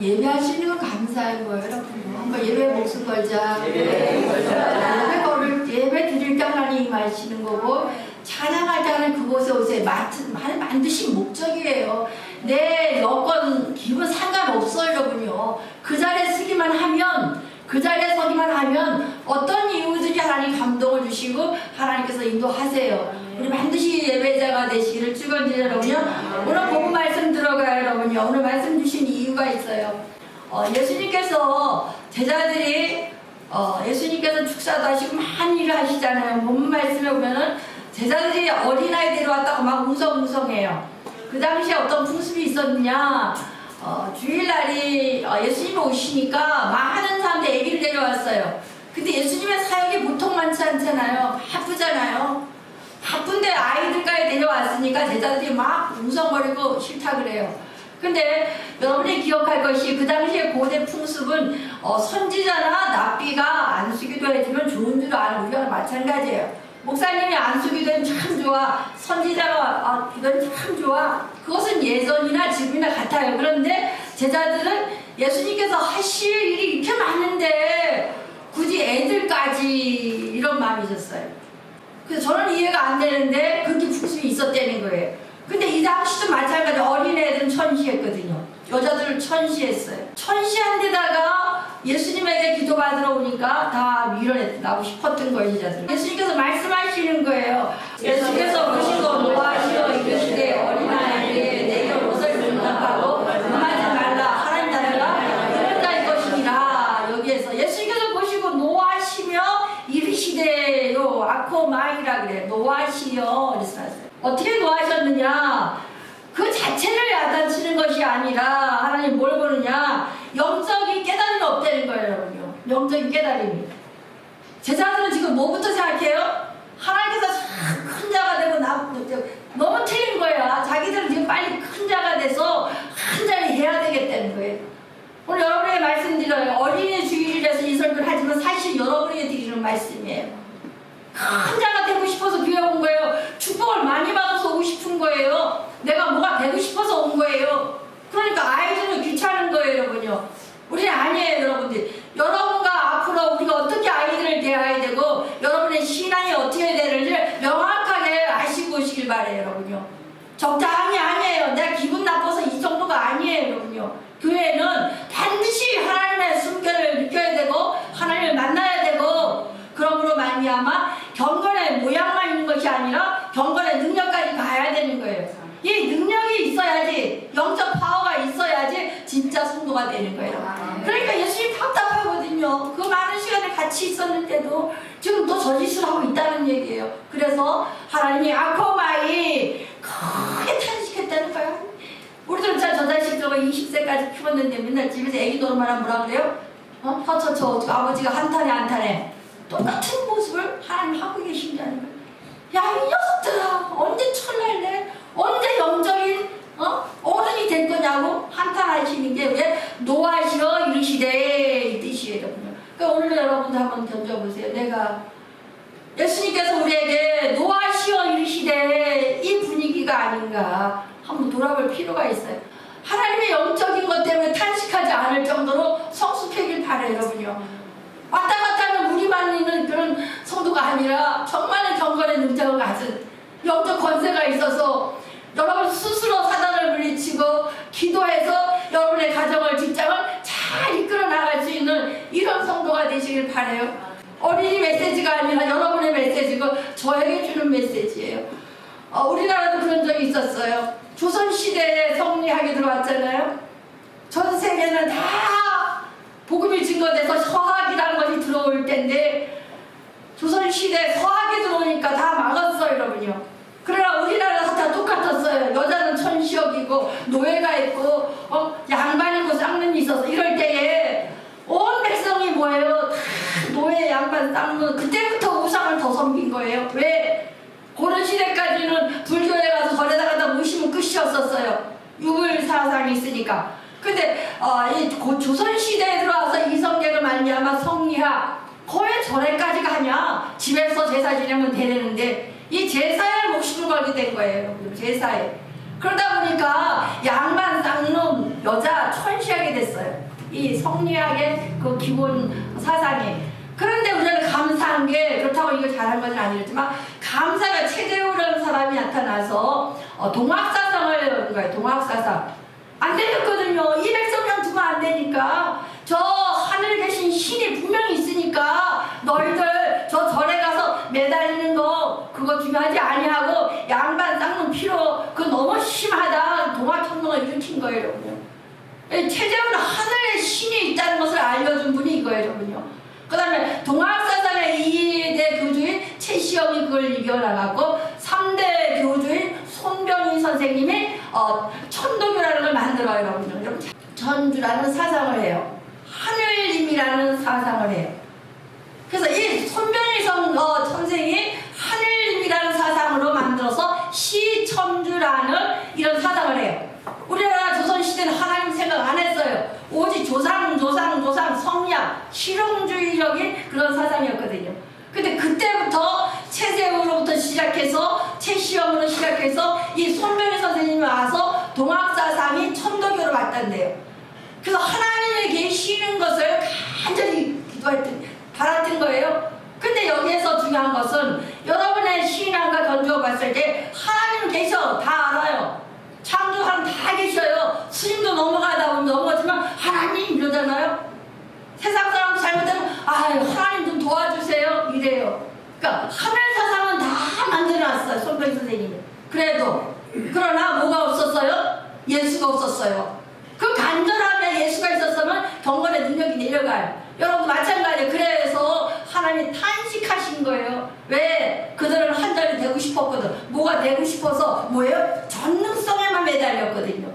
예배하시는 거 감사한 거예요, 여러분. 한번 예배 목숨 걸자. 예배 드릴 때 하나님 임하시는 거고, 찬양할 때 하나님 그곳에 오세요. 만드신 목적이에요. 내 여건, 기분 상관없어요, 여러분요. 그 자리에 서기만 하면 어떤 이유든지 하나님 감동을 주시고 하나님께서 인도하세요. 우리 반드시 예배자가 되시기를 축원드려요, 여러분요. 오늘 본문 말씀 들어가요, 여러분요. 오늘 말씀 주신 이유가 있어요. 예수님께서 제자들이 예수님께서 축사도 하시고 많은 일을 하시잖아요. 본문 말씀에 보면은 제자들이 어린아이 데려왔다고 막 웅성웅성해요. 그 당시에 어떤 풍습이 있었느냐, 주일날이 예수님이 오시니까 많은 사람들이 아기를 데려왔어요. 근데 예수님의 사역이 보통 많지 않잖아요. 바쁘잖아요. 바쁜데 아이들까지 데려왔으니까 제자들이 막 웅성거리고 싫다 그래요. 근데 여러분이 기억할 것이, 그 당시에 고대 풍습은 선지자나 납비가 안수기도 해주면 좋은 줄 아는 우리와 마찬가지예요. 목사님이 안수기도 해주면 참 좋아, 선지자가 이건 참 좋아. 그것은 예전이나 지금이나 같아요. 그런데 제자들은 예수님께서 하실 일이 이렇게 많은데 굳이 애들까지, 이런 마음이셨어요. 그래서 저는 이해가 안 되는데 그렇게 풍습이 있었다는 거예요. 근데 이 당시도 마찬가지, 어린애들은 천시했거든요. 여자들을 천시했어요. 천시한 데다가 예수님에게 기도받으러 오니까 다 밀어내고 싶었던 거예요, 여자들. 예수님께서 말씀하시는 거예요. 예수께서 보시고 노하시어 이르시되 어린아이에게 내게 옷을 분답하고 응하지 말라. 하나님 나라가 이런 자일 것이니라. 여기에서 예수님께서 보시고 노하시며 이르시되요. 아코마이라 그래요. 노하시어 이랬어요. 어떻게 노하셨느냐? 그 자체를 야단치는 것이 아니라 하나님 뭘 보느냐? 영적인 깨달음이 없다는 거예요, 여러분요. 영적인 깨달음이. 제자들은 지금 뭐부터 생각해요? 하나님께서 큰 자가 되고 너무 틀린 거야. 자기들은 지금 빨리 큰 자가 돼서 한 자리 해야 되겠다는 거예요. 오늘 여러분에게 말씀드려요. 어린이 주일이라서 이 설교를 하지만 사실 여러분에게 드리는 말씀이에요. 큰 자가 되고 싶어서 교회 온 거예요. 축복을 많이 받아서 오고 싶은 거예요. 내가 뭐가 되고 싶어서 온 거예요. 그러니까 아이들은 귀찮은 거예요, 여러분요. 우리는 아니에요, 여러분들. 여러분과 앞으로 우리가 어떻게 아이들을 대해야 되고 여러분의 신앙이 어떻게 되는지 명확하게 아시고 오시길 바래요, 여러분요. 적당히 아니에요. 내가 기분 나빠서 이 정도가 아니에요, 여러분요. 교회는 반드시 하나님의 숨결을 느껴야 되고 하나님을 만나야 되고, 그러므로 말미암아 경건의 모양만 있는 것이 아니라 경건의 능력까지 가야 되는 거예요. 이 능력이 있어야지, 영적 파워가 있어야지 진짜 성도가 되는 거예요. 그러니까 예수님 답답하거든요. 그 많은 시간을 같이 있었는데도 지금 또 저짓을 하고 있다는 얘기예요. 그래서 하나님이 아코마이 크게 탄식했다는 거예요. 우리들은 저 자식 저거 20세까지 키웠는데 맨날 집에서 애기 노릇만 하면 뭐라 그래요? 저 아버지가 한탄해. 똑같은 모습을 하나님 하고 계신다는 거예요. 야, 이 녀석들아, 언제 철날래? 언제 영적인 어른이 될 거냐고 한탄하시는 게 왜 노하시어 이르시되 이 뜻이에요. 그러니까 오늘 여러분도 한번 던져보세요. 내가 예수님께서 우리에게 노하시어 이르시되 이 분위기가 아닌가 한번 돌아볼 필요가 있어요. 하나님의 영적인 것 때문에 탄식하지 않을 정도로 성숙하길 바라요, 여러분요. 왔다 갔다 하는 무리만 있는 그런 성도가 아니라 정말 경건의 능력을 가진 영적 권세가 있어서 여러분 스스로 사단을 물리치고 기도해서 여러분의 가정을, 직장을 잘 이끌어 나갈 수 있는 이런 성도가 되시길 바라요. 어린이 메시지가 아니라 여러분의 메시지고 저에게 주는 메시지예요. 우리나라도 그런 적이 있었어요. 조선시대에 성리학이 들어왔잖아요. 전 세계는 다 복음이 증거돼서 서학이라는 것이 들어올 텐데 조선시대 서학이 들어오니까 다 막았어요, 여러분요. 그러나 우리나라에서 다 똑같았어요. 여자는 천시역이고 노예가 있고 양반이고 쌍눈이 있어서 이럴 때에 온 백성이 뭐예요? 다 노예, 양반, 쌍눈. 그때부터 우상을 더 섬긴 거예요. 왜? 고려 시대까지는 불교에 가서 절에다가 다 모시면 끝이었었어요. 유물 사상이 있으니까. 근데 이 조선시대에 들어와서 이성계를 말미암아 성리학, 거의 절에까지 가냐? 집에서 제사 지내면 되는데 이 제사에 목숨을 걸게 된 거예요. 제사에. 그러다 보니까 양반, 쌍놈, 여자 천시하게 됐어요. 이 성리학의 그 기본 사상이. 그런데 우리는 감사한 게, 그렇다고 이거 잘한 건 아니었지만, 감사가 최재우라는 사람이 나타나서 동학사상을 하는 거예요. 동학사상. 안 되겠거든요. 이 백성만 두면 안 되니까. 저 하늘에 계신 신이 분명히 있으니까 너희들 저 절에 가서 매달리는 거 그거 중요하지 아니하고 양반 닦는 필요 그거 너무 심하다. 동학혁명을 일으킨 거예요, 여러분요. 최재우는 하늘에 신이 있다는 것을 알려준 분이 이거예요, 여러분요. 그 다음에 동학사상의 2대 교주인 최시영이 그걸 이겨나갔고 3대 교주인 손병희 선생님이 천도교라는 걸 만들어요, 여러분요. 천주라는 사상을 해요. 하늘님이라는 사상을 해요. 그래서 이 손병희 선생이 하늘님이라는 사상으로 만들어서 시천주라는 이런 사상을 해요. 우리나라 조선시대는 하나님 생각 안 했어요. 오직 조상 성리학 실용주의적인 그런 사상이었거든요. 근데 그때부터 최재우로부터 시작해서 최시영으로 시작해서 이 손병희 선생님이 와서 동학사상이 천도교로 왔단대요. 그래서 하나님이 계시는 것을 간절히 바랐던 거예요. 근데 여기에서 중요한 것은 여러분의 신앙과 견주어 봤을 때 하나님 계셔. 다 알아요. 창조하는 다 계셔요. 스님도 넘어가다 보면 넘어지만 하나님 이러잖아요. 세상 사람 잘못하면 하나님 좀 도와주세요 이래요. 그러니까 하늘 사상은 다 만들어놨어요, 손병희 선생님이. 그러나 뭐가 없었어요? 예수가 없었어요. 그 간절함에 예수가 있었으면 경건의 능력이 내려가요. 여러분 마찬가지예요. 그래서 하나님이 탄식하신 거예요. 왜? 그들은 한 자리 되고 싶었거든. 뭐가 되고 싶어서 뭐예요? 전능성에만 매달렸거든요.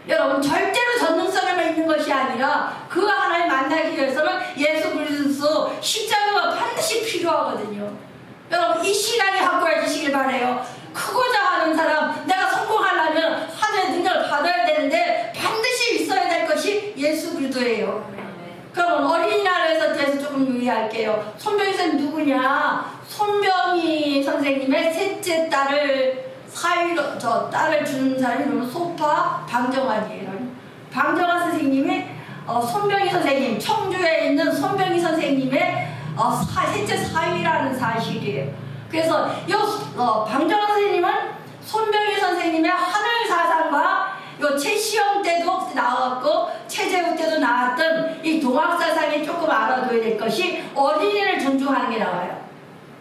여러분 절대로 전능성에만 있는 것이 아니라 그 하나님 만나기 위해서는 예수 그리스도 십자가가 반드시 필요하거든요. 여러분 이 신앙이 확고해지시길 바라요. 크고자 하는 사람, 내가 성공하려면 하나님의 능력을 받아야 되는데 반드시 있어야 될 것이 예수 그리스도예요. 그러면 어린이날에서 대해서 조금 유의할게요. 손병희 선생님 누구냐? 손병희 선생님의 셋째 딸을 딸을 주는 사람이 소파 방정환이에요. 방정환 선생님이 손병희 선생님, 청주에 있는 손병희 선생님의 셋째 사위라는 사실이에요. 그래서 이 방정환 선생님은 손병희 선생님의 하늘 사상과 요 최시영 때도 나왔고 최재우 때도 나왔던 이 동학사상이 조금 알아둬야 될 것이 어린이를 존중하는 게 나와요.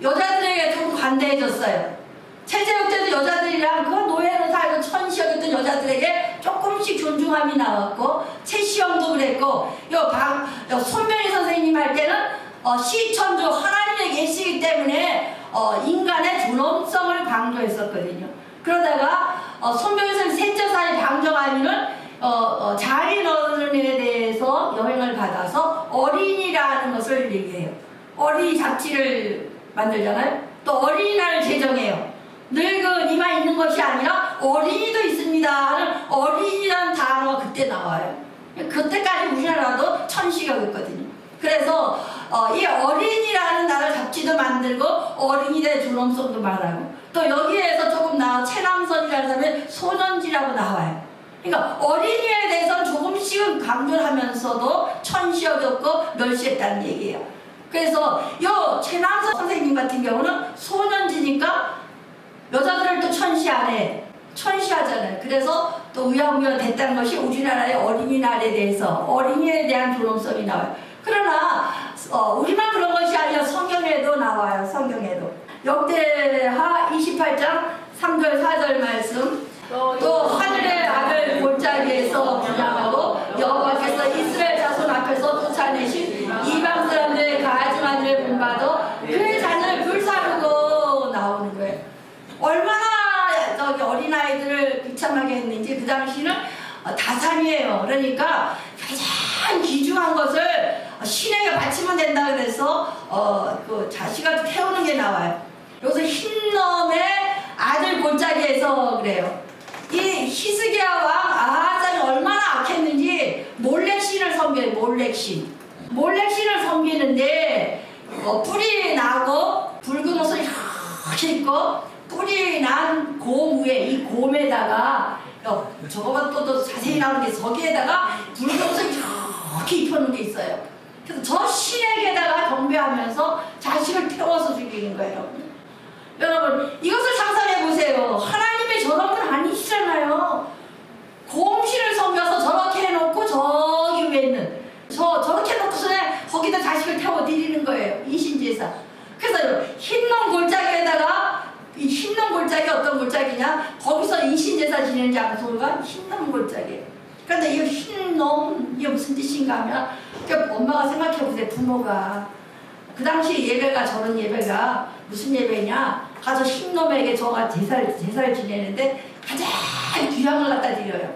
여자들에게 조금 관대해졌어요. 최재우 때도 여자들이랑 그 노예로 살고 천시였던 여자들에게 조금씩 존중함이 나왔고 최시영도 그랬고 요 손병희 선생님 할 때는 시천주 하나님의 계시기 때문에 인간의 존엄성을 강조했었거든요. 그러다가 손병희 선생님 셋째 사위 방정환이는 장인어른에 대해서 영향을 받아서 어린이라는 것을 얘기해요. 어린이 잡지를 만들잖아요. 또 어린이날을 제정해요. 늙은이만 있는 것이 아니라 어린이도 있습니다 하는 어린이라는 단어가 그때 나와요. 그때까지 우리나라도 천시가 있거든요. 그래서 이 어린이라는 나라 잡지도 만들고 어린이들의 존엄성도 말하고 또 여기에서 조금 최남선이라는 사람이 소년지라고 나와요. 그러니까 어린이에 대해서는 조금씩은 강조를 하면서도 천시여겼고 멸시했다는 얘기예요. 그래서 요 최남선 선생님 같은 경우는 소년지니까 여자들을 또 천시 안 해. 천시하잖아요. 그래서 또 우야무야 됐다는 것이 우리나라의 어린이날에 대해서 어린이에 대한 존엄성이 나와요. 그러나 우리만 그런 것이 아니라 성경에도 나와요. 성경에도 역대하 28장 3절 4절 말씀 또 하늘의 아들 골짜기에서 분양하고 여호와께서 이스라엘 자손 앞에서 쫓아내신 이방 사람들의 가증 아들을 본받아 그의 자녀를 불사르고 나오는 거예요. 얼마나 어린아이들을 비참하게 했는지. 그 당시는 다산이에요. 그러니까 가장 귀중한 것을 신에게 바치면 된다 그래서 그 자식을 태우는 게 나와요. 여기서 흰놈의 아들 골짜기에서 그래요. 이 히스기야 왕 아하장이 얼마나 악했는지 몰렉신을 섬겨요. 몰렉신을 섬기는데 뿔이 나고 붉은 옷을 쫙 입고 뿔이 난 곰 위에 이 곰에다가 저거만 또 자세히 나오는 게 저기에다가 붉은색 이렇게 입혀놓은 게 있어요. 그래서 저 신에게다가 경배하면서 자식을 태워서 죽이는 거예요. 여러분 이것을 상상해 보세요. 하나님의 저런 분 아니시잖아요. 곰신을 섬겨서 저렇게 해놓고 저기 위에 있는 저렇게 해놓고서 거기다 자식을 태워 드리는 거예요. 인신제사. 그래서 흰놈 골짜기에다가 이 흰놈 골짜기 어떤 골짜기냐? 거기서 인신제사 지내는 장소가 흰놈 골짜기예요. 그런데 이 흰놈 이게 무슨 뜻인가 하면 엄마가 생각해보세요. 부모가 그 당시 예배가 저런 예배가 무슨 예배냐? 가서 흰놈에게 저가 제사를 지내는데 가장 귀한 걸 갖다 드려요.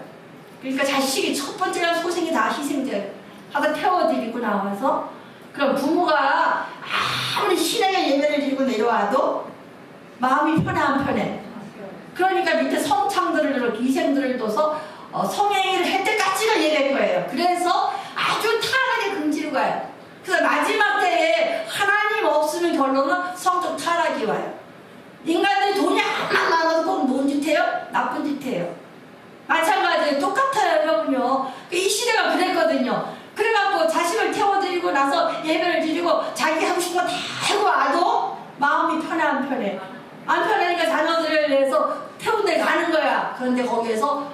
그러니까 자식이 첫 번째가 소생이 다 희생자예요. 하다 태워드리고 나와서 그럼 부모가 아무리 신에게 예배를 드리고 내려와도 마음이 편해 안 편해? 그러니까 밑에 성창들을 희생들을 둬서 성행위를 할 때까지가 예배인 거예요. 그래서 아주 타락에 금지로 가요. 그래서 마지막 때에 하나님 없으면 결론은 성적 타락이 와요. 인간들이 돈이 암만 많아도 꼭 뭔 짓 해요? 나쁜 짓 해요. 마찬가지로 똑같아요 여러분요. 이 시대가 그랬거든요. 그래갖고 자식을 태워드리고 나서 예배를 드리고 자기 하고 싶은 거 다 하고 와도 마음이 편해 안 편해? 안 편하니까 자녀들을 위해서 태운데 가는 거야. 그런데 거기에서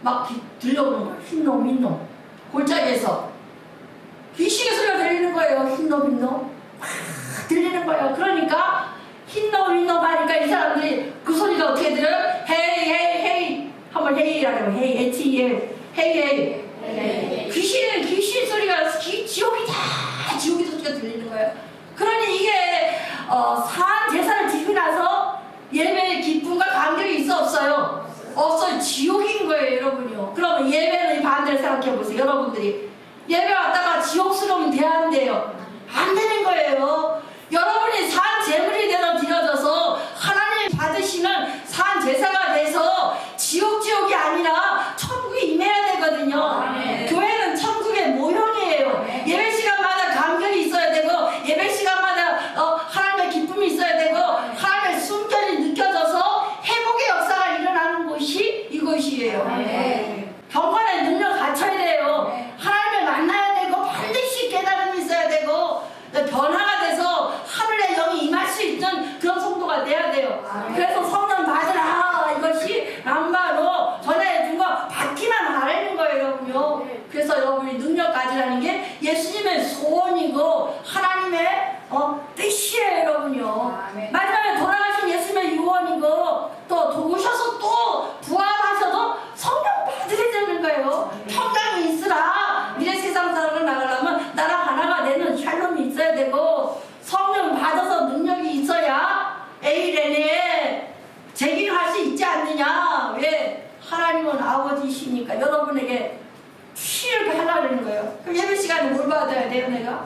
막 들려오는 거야. 흰놈 골짜기에서 귀신의 소리가 들리는 거예요. 흰놈 들리는 거예요. 그러니까 흰놈 하니까 이 사람들이 그 소리가 어떻게 들어요? 헤이 한번 헤이라고 헤이 헤이 귀신 소리가 지옥이 소리가 들리는 거예요. 그러니 이게 산 제사를 지고 나서 예배의 기쁨과 감격이 있어 없어요? 없어요. 지옥인 거예요 여러분요. 그러면 예배는 반대로 생각해 보세요. 여러분들이 예배 왔다가 지옥스러우면 돼야 안 돼요? 안 되는 거예요. 여러분이 산 제물이 되어 드려져서 하나님 받으시는 산 제사가 돼서 지옥이 아니라 천국에 임해야 되거든요. 교회는 천국의 모형이에요. 예배 시간마다 감격이 있어야 되고 예배 시간마다 하나님의 기쁨이 있어야 되고 하나님의 숨결이 느껴져서 회복의 역사가 일어나는 곳이 이곳이에요. 경건의 능력 갖춰야 돼요. 하나님을 만나야 되고 반드시 깨달음이 있어야 되고 변화가 돼서 하늘의 영이 임할 수 있는 그런 성도가 돼야 돼요. 그래서 성령 받으라 이것이 람바로 전해준 거 받기만 하라는 거예요 여러분요. 그래서 여러분이 능력 가지라는 게 예수님의 소원이고 하나님의 뜻이에요 여러분요. 마지막에 돌아가신 예수님의 유언이고 또 오셔서 또 부활하셔도 성령 받으셔야 되는 거예요. 평강이 있으라. 미래 세상 사람으로 나가려면 나라 하나가 되는 샬롬이 있어야 되고 성령 받아서 능력이 있어야 에이레네 제기할 수 있지 않느냐. 왜? 하나님은 아버지시니까 여러분에게 쉬게 하려는 거예요. 그럼 예배 시간에 뭘 받아야 돼요 내가?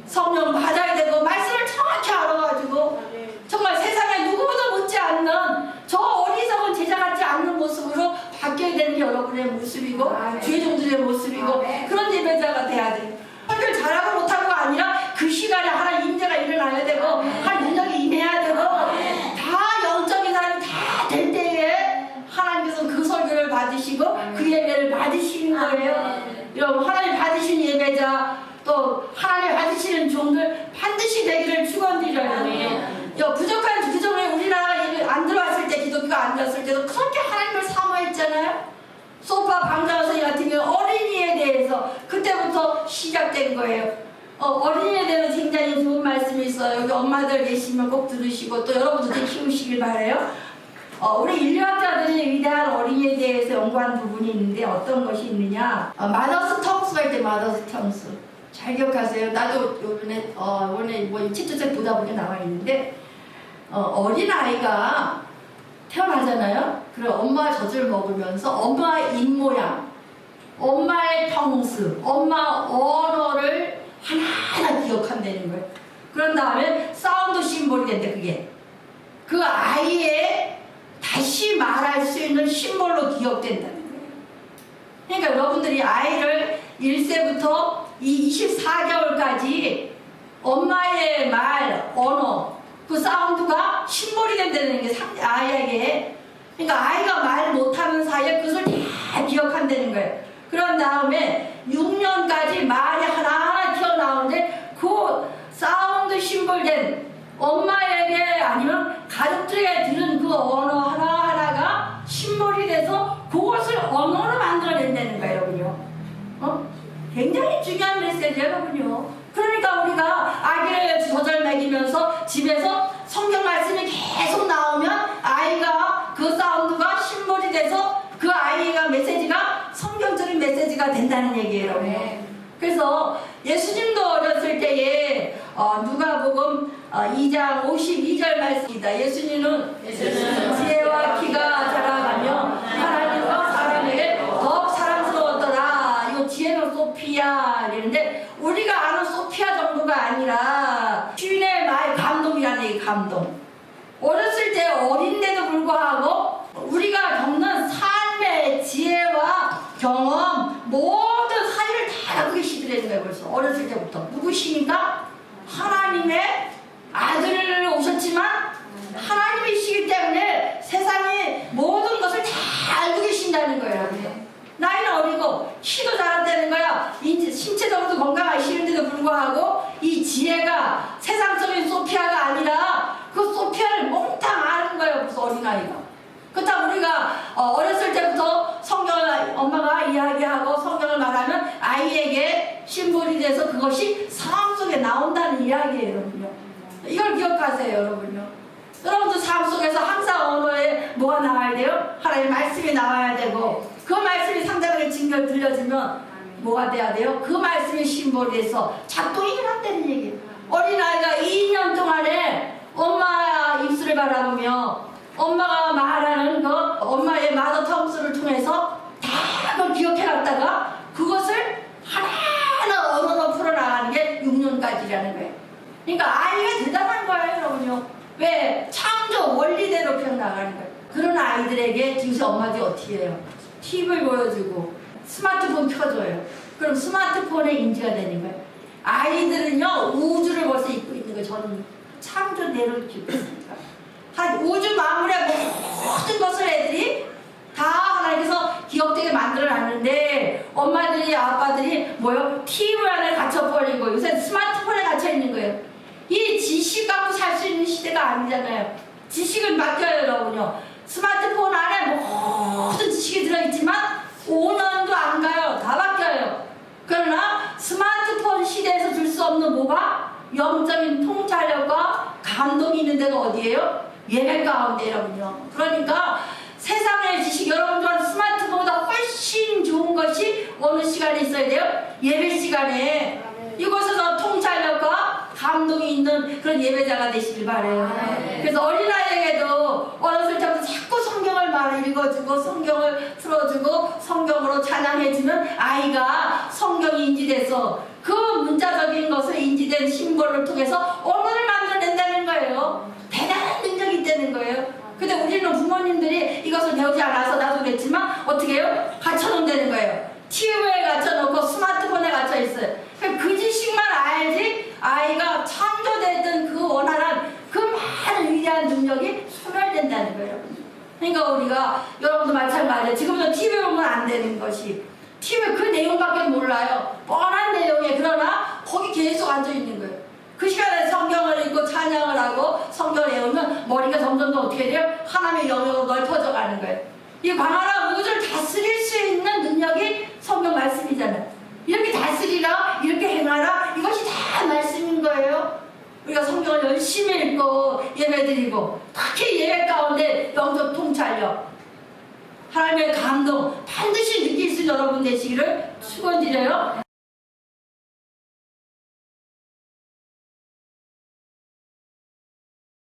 성령 받아야 되고 말씀을 정확히 알아가지고 정말 세상에 누구보다 못지 않는 저 어리석은 제자 같지 않는 모습으로 바뀌어야 되는 게 여러분의 모습이고 죄종들의 모습이고 그런 예배자가 돼야 돼요. 설교를 잘하고 못하고가 아니라 그 시간에 하나님 임재가 일어나야 되고 하나님 능력이 임해야 되고 다 영적인 사람이 다 될 때에 하나님께서 그 설교를 받으시고 그 예배를 받으시는 거예요. 여러분 하나님 받으신 예배자 또 하나님 받으시는 종들 반드시 되기를 축원드려요. 부족한 기존에 우리나라가 안 들어왔을 때 기독교가 안 들어왔을 때도 그렇게 하나님을 사모했잖아요. 소파 방자 선생님 같은 경우 어린이에 대해서 그때부터 시작된 거예요. 어린이에 대해서 굉장히 좋은 말씀이 있어요. 여기 엄마들 계시면 꼭 들으시고 또 여러분들도 키우시길 바라요. 우리 인류학자들이 위대한 어린이에 대해서 연구한 부분이 있는데 어떤 것이 있느냐. 마더스 텅스가 있대. 마더스 텅스 잘 기억하세요. 나도 요번에 뭐 책조책 보다 보니 나와 있는데 어린아이가 태어나잖아요. 그럼 엄마 젖을 먹으면서 엄마의 입모양, 엄마의 텅스, 엄마 언어를 하나하나 기억한다는 거예요. 그런 다음에 사운드 심볼이 된대. 그게 그 아이의 다시 말할 수 있는 심볼로 기억된다는 거예요. 그러니까 여러분들이 아이를 1세부터 24개월까지 엄마의 말, 언어, 그 사운드가 심볼이 된다는 게 아이에게. 그러니까 아이가 말 못하는 사이에 그것을 다 기억한다는 거예요. 그런 다음에 6년까지 말이 하나하나 튀어나오는데 그 사운드 심볼된 엄마에게 아니면 가족들에게 들은 그 언어 하나하나가 심볼이 돼서 그것을 언어로 만들어낸다는 거예요, 여러분요. 굉장히 중요한 메시지예요, 여러분요. 그러니까 우리가 아기를 젖을 먹이면서 집에서 성경 말씀이 계속 나오면 아이가 그 사운드가 심볼이 돼서 그 아이가 메시지가 성경적인 메시지가 된다는 얘기예요, 여러분. 그래서 예수님도 어렸을 때에 누가복음 2장 52절 말씀입니다. 예수님은 지혜와 키가 자라가며 하나님과 사람에게 더욱 사랑스러웠더라. 이거 지혜는 소피아 이랬는데 우리가 아는 소피아 정도가 아니라 주인의 말 감동이라는 얘기, 감동. 어렸을 때 어린데도 불구하고 우리가 겪는 삶의 지혜와 경험 모든 사유를 다 갖고 계시더라는 거예요. 벌써 어렸을 때부터 누구시니까 하나님의 아들을 오셨지만 하나님이시기 때문에 세상의 모든 것을 다 알고 계신다는 거예요. 나이는 어리고 키도 자랐다는 거야. 신체적으로도 건강하시는데도 불구하고 이 지혜가 세상적인 소피아가 아니라 그 소피아를 몽땅 아는 거예요. 무슨 어린아이가. 그렇다고 우리가 어렸을 때부터 성경을 엄마가 이야기하고 성경을 말하면 아이에게 심볼이 돼서 그것이 삶 속에 나온다는 이야기예요, 여러분요. 이걸 기억하세요, 여러분요. 여러분도 삶 속에서 항상 언어에 뭐가 나와야 돼요? 하나님의 말씀이 나와야 되고 그 말씀이 상대방의 증거를 들려주면 뭐가 돼야 돼요? 그 말씀이 심볼이 돼서 작동이 일어난다는 얘기예요. 어린아이가 2년 동안에 엄마 입술을 바라보며 엄마가 말하는 거, 엄마의 마더텅스를 통해서 다 그걸 기억해놨다가 그것을 하나하나 언어로 풀어나가는 게 6년까지라는 거예요. 그러니까 아이가 대단한 거예요, 여러분요. 왜? 창조 원리대로 키워나가는 거예요. 그런 아이들에게 지금 엄마들이 어떻게 해요? TV를 보여주고 스마트폰 켜줘요. 그럼 스마트폰에 인지가 되는 거예요. 아이들은요, 우주를 벌써 입고 있는 거예요. 저는 창조대로 키우고 있으니까. 우주 만물의 모든 것을 애들이 다 하나님께서 기억되게 만들어놨는데 엄마들이 아빠들이 뭐요? TV 안에 갇혀버리고 요새 스마트폰에 갇혀있는 거예요. 이 지식 갖고 살 수 있는 시대가 아니잖아요. 지식을 맡겨요, 여러분요. 스마트폰 안에 모든 지식이 들어있지만 5년도 안 가요. 다 바뀌어요. 그러나 스마트폰 시대에서 줄 수 없는 뭐가? 영적인 통찰력과 감동이 있는 데가 어디예요? 예배 가운데, 여러분요. 그러니까 세상의 지식, 여러분들한테 스마트폰보다 훨씬 좋은 것이 어느 시간에 있어야 돼요? 예배 시간에. 이곳에서 통찰력과 감동이 있는 그런 예배자가 되시길 바래요. 그래서 어린아이에게도 어렸을 때부터 자꾸 성경을 읽어주고 성경을 틀어주고 성경으로 찬양해주면 아이가 성경이 인지돼서 그 문자적인 것을 인지된 심볼을 통해서 언어를 만들어낸다는 거예요. 대단한 능력이 있다는 거예요. 근데 우리는 부모님들이 이것을 배우지 않아서 나도 그랬지만 어떻게 해요? 갖춰놓는다는 거예요. TV에 갖춰놓고 스마트폰에 갇혀있어요. 그 지식만 알지 아이가 창조됐던 그 원활한 그 많은 위대한 능력이 소멸된다는 거예요. 그러니까 우리가 여러분도 마찬가지예요. 지금도 TV 보면 안 되는 것이 TV 그 내용밖에 몰라요. 뻔한 내용에. 그러나 거기 계속 앉아있는 거예요. 그 시간에 성경을 읽고 찬양을 하고 성경을 외우면 머리가 점점 더 어떻게 돼요? 하나님의 영역으로 넓어져 가는 거예요. 이 광활한 우주를 다스릴 수 있는 능력이 성경 말씀이잖아요. 이렇게 다스리라, 이렇게 행하라, 이것이 다 말씀인 거예요. 우리가 성경을 열심히 읽고 예배드리고 특히 예배 가운데 영적 통찰력, 하나님의 감동 반드시 느낄 수 있는 여러분 되시기를 축원드려요.